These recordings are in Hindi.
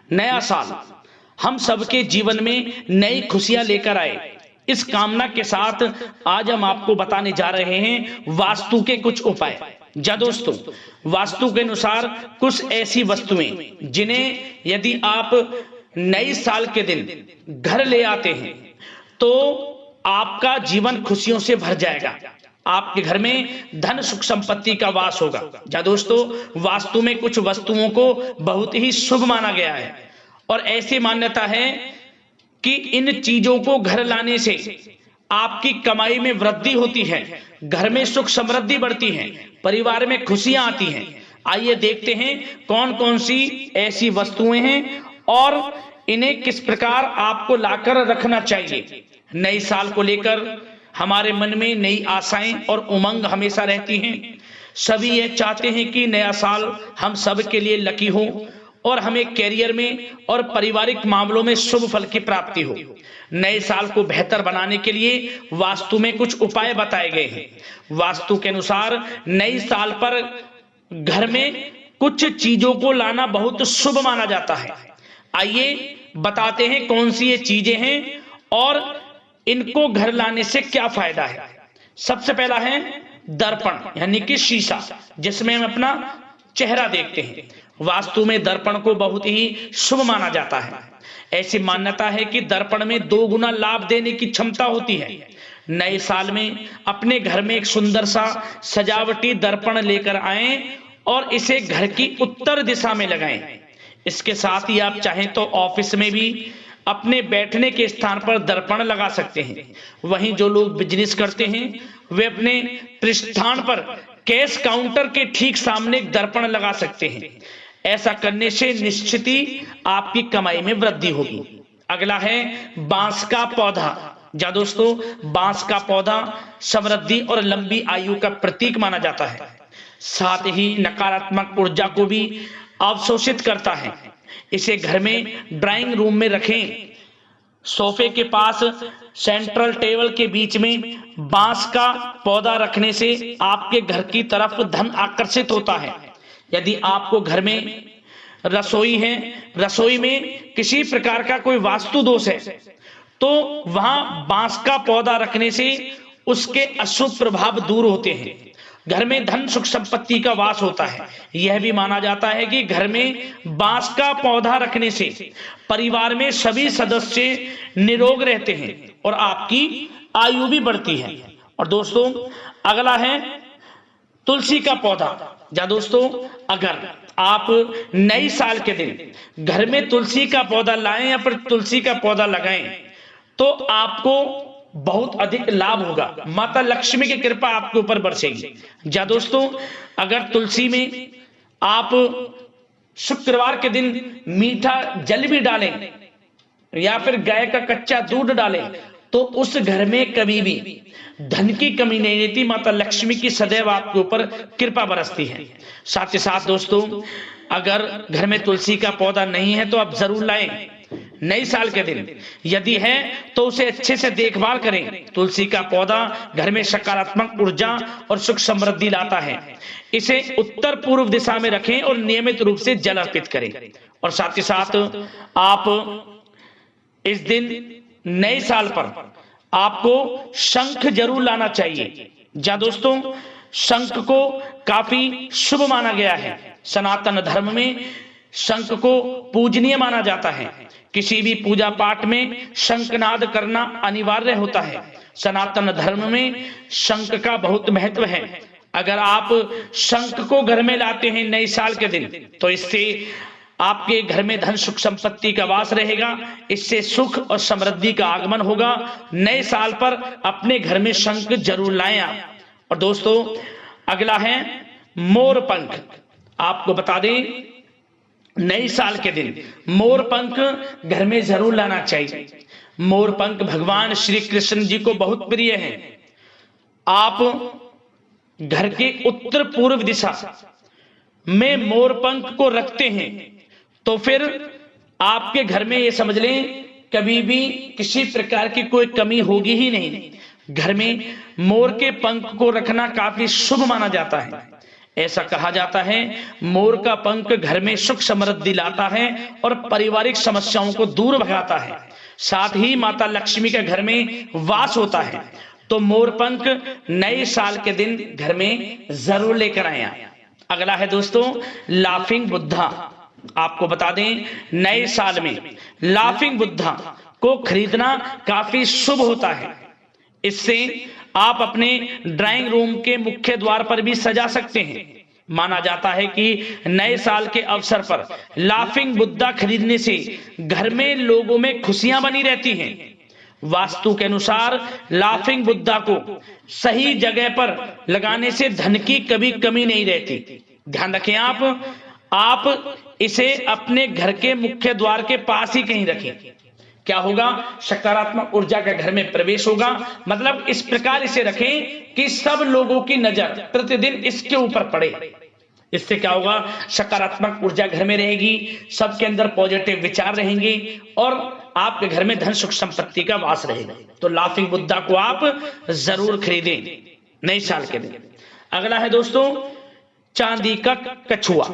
नया साल हम सबके जीवन में नई खुशियां लेकर आए, इस कामना के साथ आज हम आपको बताने जा रहे हैं वास्तु के कुछ उपाय। दोस्तों, वास्तु के अनुसार कुछ ऐसी वस्तुएं जिन्हें यदि आप नए साल के दिन घर ले आते हैं तो आपका जीवन खुशियों से भर जाएगा। आपके घर में धन सुख संपत्ति का वास होगा। दोस्तों, वास्तु में कुछ वस्तुओं को बहुत ही शुभ माना गया है और ऐसी मान्यता है कि इन चीजों को घर लाने से आपकी कमाई में वृद्धि होती है, घर में सुख समृद्धि बढ़ती है, परिवार में खुशियां आती हैं। आइए देखते हैं कौन कौन सी ऐसी वस्तुएं हैं और इन्हें किस प्रकार आपको लाकर रखना चाहिए। नए साल को लेकर हमारे मन में नई आशाएं और उमंग हमेशा रहती हैं। सभी ये चाहते हैं कि नया साल हम सब के लिए लकी हो और हमें कैरियर में और पारिवारिक मामलों में शुभ फल की प्राप्ति हो। नए साल को बेहतर बनाने के लिए वास्तु में कुछ उपाय बताए गए हैं। वास्तु के अनुसार नए साल पर घर में कुछ चीजों को लाना बहुत शुभ माना जाता है। आइए बताते हैं कौन सी ये चीजें हैं और इनको घर लाने से क्या फायदा है। सबसे पहला है दर्पण, यानी कि शीशा, जिसमें हम अपना चेहरा देखते हैं। वास्तु में दर्पण को बहुत ही शुभ माना जाता है। ऐसी मान्यता है कि दर्पण में 2 गुना लाभ देने की क्षमता होती है। नए साल में अपने घर में एक सुंदर सा सजावटी दर्पण लेकर आएं और इसे घर की उत्तर दिशा में लगाएं। इसके साथ ही आप चाहें तो ऑफिस में भी अपने बैठने के स्थान पर दर्पण लगा सकते हैं। वहीं जो लोग बिजनेस करते हैं वे अपने पृष्ठान पर कैश काउंटर के ठीक सामने एक दर्पण लगा सकते हैं। ऐसा करने से निश्चित ही आपकी कमाई में वृद्धि होगी। अगला है बांस का पौधा। दोस्तों, बांस का पौधा समृद्धि और लंबी आयु का प्रतीक माना जाता है। साथ ही नकारात्मक ऊर्जा को भी अवशोषित करता है। इसे घर में ड्राइंग रूम में रखें। सोफे के पास सेंट्रल टेबल के बीच में बांस का पौधा रखने से आपके घर की तरफ धन आकर्षित होता है। यदि आपको घर में रसोई है, रसोई में किसी प्रकार का कोई वास्तु दोष है तो वहां बांस का पौधा रखने से उसके अशुभ प्रभाव दूर होते हैं। घर में धन सुख संपत्ति का वास होता है। यह भी माना जाता है कि घर में बांस का पौधा रखने से परिवार में सभी सदस्य निरोग रहते हैं और आपकी आयु भी बढ़ती है। और दोस्तों, अगला है तुलसी का पौधा। दोस्तों, अगर आप नए साल के दिन घर में तुलसी का पौधा लाएं या फिर तुलसी का पौधा लगाएं तो आपको बहुत अधिक लाभ होगा। माता लक्ष्मी की कृपा आपके ऊपर बरसेगी। दोस्तों, अगर तुलसी में आप शुक्रवार के दिन मीठा जल भी डालें या फिर गाय का कच्चा दूध डालें तो उस घर में कभी भी धन की कमी नहीं रहती। माता लक्ष्मी की सदैव आपके ऊपर कृपा बरसती है। साथ ही साथ दोस्तों, अगर घर में तुलसी का पौधा नहीं है तो आप जरूर लाएं नए साल के दिन। यदि है तो उसे अच्छे से देखभाल करें। तुलसी का पौधा घर में सकारात्मक ऊर्जा और सुख समृद्धि लाता है। इसे उत्तर पूर्व दिशा में रखें और नियमित रूप से जल अर्पित करें। और साथ ही साथ आप इस दिन नए साल पर आपको शंख जरूर लाना चाहिए। दोस्तों, शंख को काफी शुभ माना गया है। सनातन धर्म में शंख को पूजनीय माना जाता है। किसी भी पूजा पाठ में शंखनाद करना अनिवार्य होता है। सनातन धर्म में शंख का बहुत महत्व है। अगर आप शंख को घर में लाते हैं नए साल के दिन तो इससे आपके घर में धन सुख संपत्ति का वास रहेगा। इससे सुख और समृद्धि का आगमन होगा। नए साल पर अपने घर में शंख जरूर लाएं आप। और दोस्तों, अगला है मोर पंख। आपको बता दें, नए साल के दिन मोर पंख घर में जरूर लाना चाहिए। मोर पंख भगवान श्री कृष्ण जी को बहुत प्रिय है। आप घर के उत्तर पूर्व दिशा में मोर पंख को रखते हैं तो फिर आपके घर में ये समझ लें कभी भी किसी प्रकार की कोई कमी होगी ही नहीं। घर में मोर के पंख को रखना काफी शुभ माना जाता है। ऐसा कहा जाता है मोर का पंख घर में सुख समृद्धि लाता है और पारिवारिक समस्याओं को दूर भगाता है। साथ ही माता लक्ष्मी के घर में वास होता है। तो मोर पंख नए साल के दिन घर में जरूर लेकर आए। अगला है दोस्तों लाफिंग बुद्धा। आपको बता दें नए साल में लाफिंग बुद्धा को खरीदना काफी शुभ होता है। इससे आप अपने ड्राइंग रूम के मुख्य द्वार पर भी सजा सकते हैं। माना जाता है कि नए साल के अवसर पर लाफिंग बुद्धा खरीदने से घर में लोगों में खुशियां बनी रहती हैं। वास्तु के अनुसार लाफिंग बुद्धा को सही जगह पर लगाने से धन की कभी कमी नहीं रहती। ध्यान रखें आप इसे अपने घर के मुख्य द्वार के पास ही कहीं रखें। क्या होगा? सकारात्मक ऊर्जा का घर में प्रवेश होगा। मतलब इस प्रकार इसे रखें कि सब लोगों की नजर प्रतिदिन इसके ऊपर पड़े। इससे क्या होगा? सकारात्मक ऊर्जा घर में रहेगी, सबके अंदर पॉजिटिव विचार रहेंगे और आपके घर में धन सुख संपत्ति का वास रहेगा। तो लाफिंग बुद्धा को आप जरूर खरीदें नए साल के दिन। अगला है दोस्तों चांदी का कछुआ।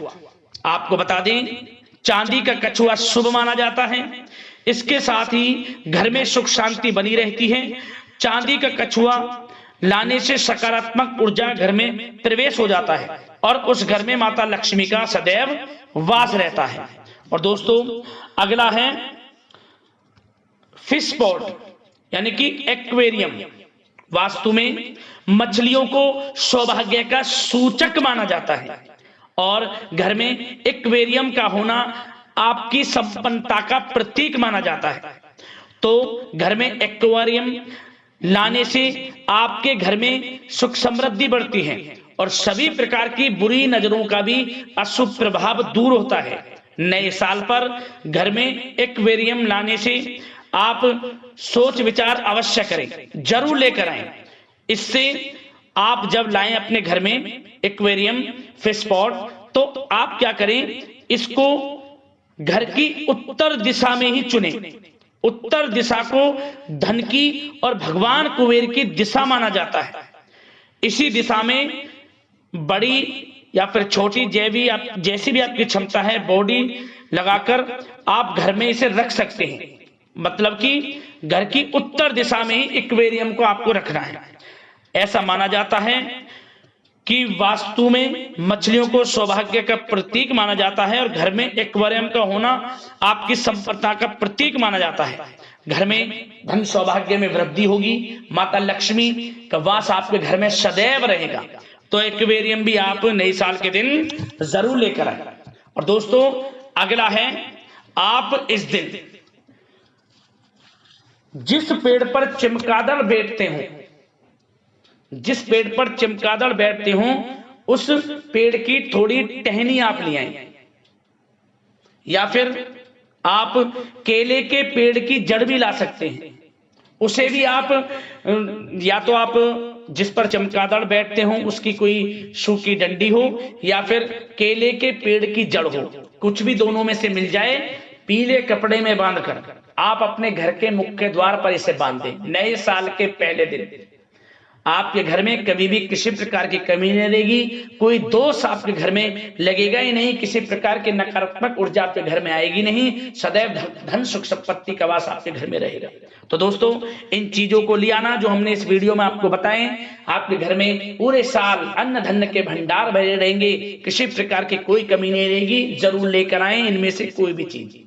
आपको बता दें चांदी का कछुआ शुभ माना जाता है। इसके साथ ही घर में सुख शांति बनी रहती है। चांदी का कछुआ लाने से सकारात्मक ऊर्जा घर में प्रवेश हो जाता है और उस घर में माता लक्ष्मी का सदैव वास रहता है। और दोस्तों अगला है फिश पॉट यानी कि एक्वेरियम। वास्तु में मछलियों को सौभाग्य का सूचक माना जाता है और घर में एक्वेरियम का होना आपकी संपन्नता का प्रतीक माना जाता है। तो घर में एक्वेरियम लाने से आपके घर में सुख समृद्धि बढ़ती है और सभी प्रकार की बुरी नजरों का भी अशुभ प्रभाव दूर होता है। नए साल पर घर में एक्वेरियम लाने से आप सोच विचार अवश्य करें, जरूर लेकर आए। इससे आप जब लाएं अपने घर में एक्वेरियम फिश पॉट तो आप क्या करें, इसको घर की उत्तर दिशा में ही चुने। उत्तर दिशा को धन की और भगवान कुबेर की दिशा माना जाता है। इसी दिशा में बड़ी या फिर छोटी जैसी भी आपकी क्षमता है बॉडी लगाकर आप घर में इसे रख सकते हैं। मतलब कि घर की उत्तर दिशा में ही एक्वेरियम को आपको रखना है। ऐसा माना जाता है कि वास्तु में मछलियों को सौभाग्य का प्रतीक माना जाता है और घर में एक्वेरियम का होना आपकी संपन्नता का प्रतीक माना जाता है। घर में धन सौभाग्य में वृद्धि होगी, माता लक्ष्मी का वास आपके घर में सदैव रहेगा। तो एक्वेरियम भी आप नए साल के दिन जरूर लेकर आए। और दोस्तों अगला है आप इस दिन जिस पेड़ पर चमगादड़ बैठते हो, जिस पेड़ पर चमगादड़ बैठते हो उस पेड़ की थोड़ी टहनी आप ले आए या फिर आप केले के पेड़ की जड़ भी ला सकते हैं। उसे भी आप या तो आप जिस पर चमगादड़ बैठते हो उसकी कोई सूखी डंडी हो या फिर केले के पेड़ की जड़ हो, कुछ भी दोनों में से मिल जाए, पीले कपड़े में बांधकर आप अपने घर के मुख्य द्वार पर इसे बांध दें। नए साल के पहले दिन आपके घर में कभी भी किसी प्रकार की कमी नहीं रहेगी, कोई दोष आपके घर में लगेगा ही नहीं, किसी प्रकार की नकारात्मक ऊर्जा आपके घर में आएगी नहीं, सदैव धन सुख संपत्ति का वास आपके घर में रहेगा। तो दोस्तों इन चीजों को ले आना जो हमने इस वीडियो में आपको बताएं, आपके घर में पूरे साल अन्न धन के भंडार भरे रहेंगे, किसी प्रकार की कोई कमी नहीं रहेगी। जरूर लेकर आए इनमें से कोई भी चीज।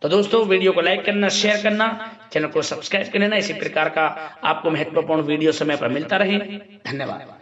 तो दोस्तों वीडियो को लाइक करना, शेयर करना, चैनल को सब्सक्राइब कर लेना। इसी प्रकार का आपको महत्वपूर्ण वीडियो समय पर मिलता रहे। धन्यवाद।